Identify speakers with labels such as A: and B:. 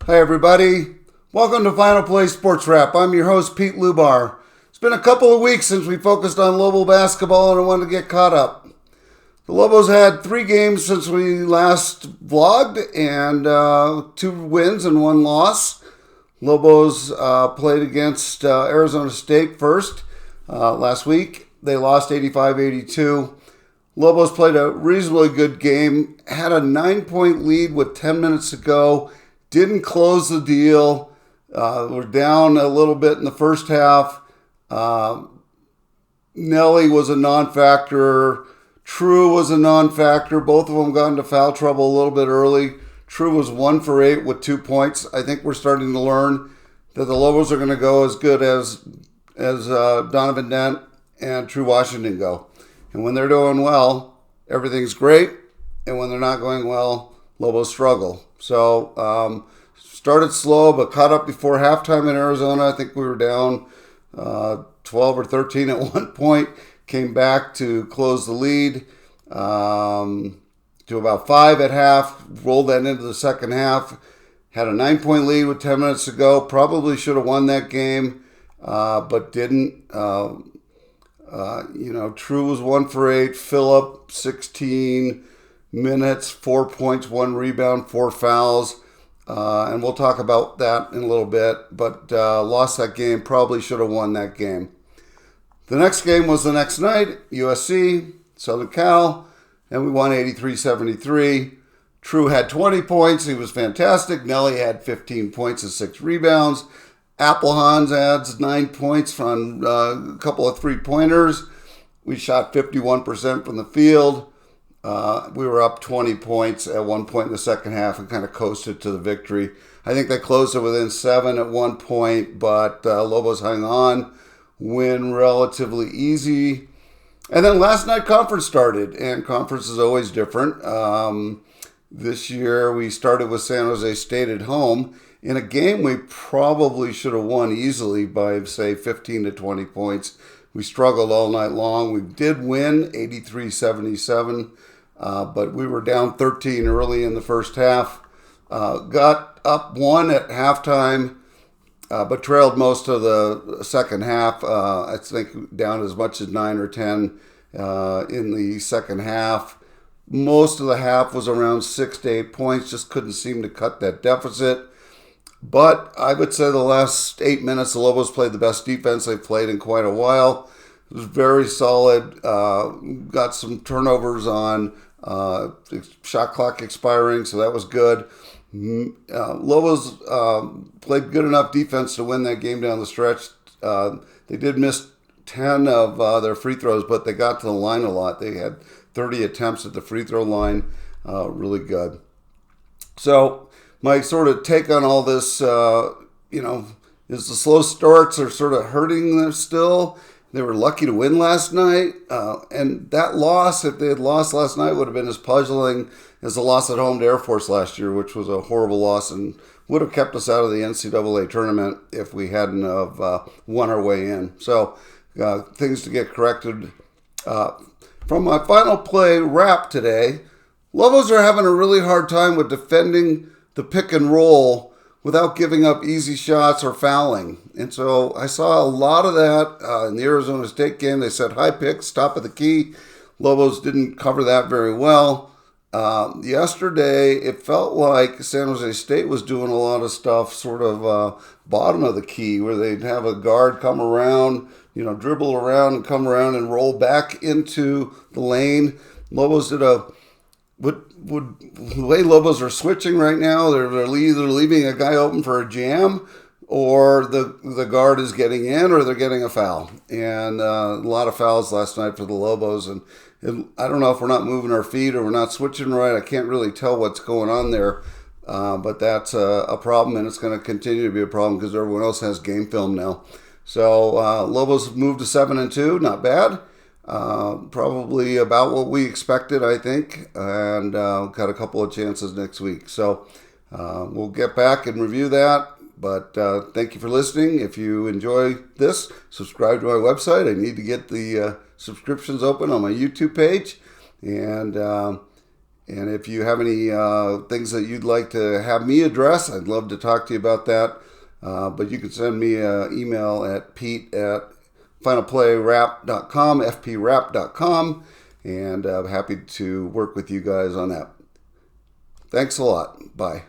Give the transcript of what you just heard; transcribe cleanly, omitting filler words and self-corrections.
A: Hi everybody, welcome to Final Play Sports Wrap. I'm your host Pete Lubar. It's been a couple of weeks since we focused on Lobo basketball and I wanted to get caught up. The Lobos had 3 games since we last vlogged and 2 wins and 1 loss. Lobos played against Arizona State first last week. They lost 85-82. Lobos played a reasonably good game, had a 9-point lead with 10 minutes to go. Didn't close the deal. We're down a little bit in the first half. Nelly was a non-factor. True was a non-factor. Both of them got into foul trouble a little bit early. True was 1 for 8 with 2 points. I think we're starting to learn that the Lobos are going to go as good as Donovan Dent and True Washington go. And when they're doing well, everything's great. And when they're not going well, Lobos struggle. So, started slow, but caught up before halftime in Arizona. I think we were down 12 or 13 at one point. Came back to close the lead to about 5 at half. Rolled that into the second half. Had a 9-point lead with 10 minutes to go. Probably should have won that game, but didn't. True was 1 for 8. Phillip, 16 minutes, 4 points, 1 rebound, 4 fouls. And we'll talk about that in a little bit. But lost that game. Probably should have won that game. The next game was the next night. USC, Southern Cal. And we won 83-73. True had 20 points. He was fantastic. Nelly had 15 points and 6 rebounds. Applehans adds 9 points from a couple of 3-pointers. We shot 51% from the field. We were up 20 points at one point in the second half and kind of coasted to the victory. I think they closed it within 7 at one point, but Lobos hung on. Win relatively easy. And then last night conference started, and conference is always different. This year we started with San Jose State at home in a game we probably should have won easily by, say, 15 to 20 points. We struggled all night long. We did win 83-77. But we were down 13 early in the first half. Got up 1 at halftime, but trailed most of the second half. I think down as much as 9 or 10 in the second half. Most of the half was around 6 to 8 points. Just couldn't seem to cut that deficit. But I would say the last 8 minutes, the Lobos played the best defense they've played in quite a while. It was very solid. Got some turnovers on shot clock expiring, so that was good. Lobos played good enough defense to win that game down the stretch. They did miss 10 of their free throws, but they got to the line a lot. They had 30 attempts at the free throw line. Really good. So my sort of take on all this, is the slow starts are sort of hurting them still. They were lucky to win last night, and that loss, if they had lost last night, would have been as puzzling as the loss at home to Air Force last year, which was a horrible loss and would have kept us out of the NCAA tournament if we hadn't have won our way in. So things to get corrected. From my final play wrap today, Lobos are having a really hard time with defending the pick and roll without giving up easy shots or fouling. And so I saw a lot of that in the Arizona State game. They set high picks, top of the key. Lobos didn't cover that very well. Yesterday, it felt like San Jose State was doing a lot of stuff sort of bottom of the key, where they'd have a guard come around, dribble around and come around and roll back into the lane. Lobos did the way Lobos are switching right now, they're either leaving a guy open for a jam, or the guard is getting in, or they're getting a foul. And a lot of fouls last night for the Lobos. And I don't know if we're not moving our feet or we're not switching right. I can't really tell what's going on there. But that's a problem, and it's going to continue to be a problem because everyone else has game film now. So Lobos moved to 7-2, not bad. Probably about what we expected, I think, and got a couple of chances next week. So we'll get back and review that. But thank you for listening. If you enjoy this, subscribe to my website. I need to get the subscriptions open on my YouTube page. And And if you have any things that you'd like to have me address, I'd love to talk to you about that. But you can send me an email at pete@finalplayrap.com, fprap.com, and I'm happy to work with you guys on that. Thanks a lot. Bye.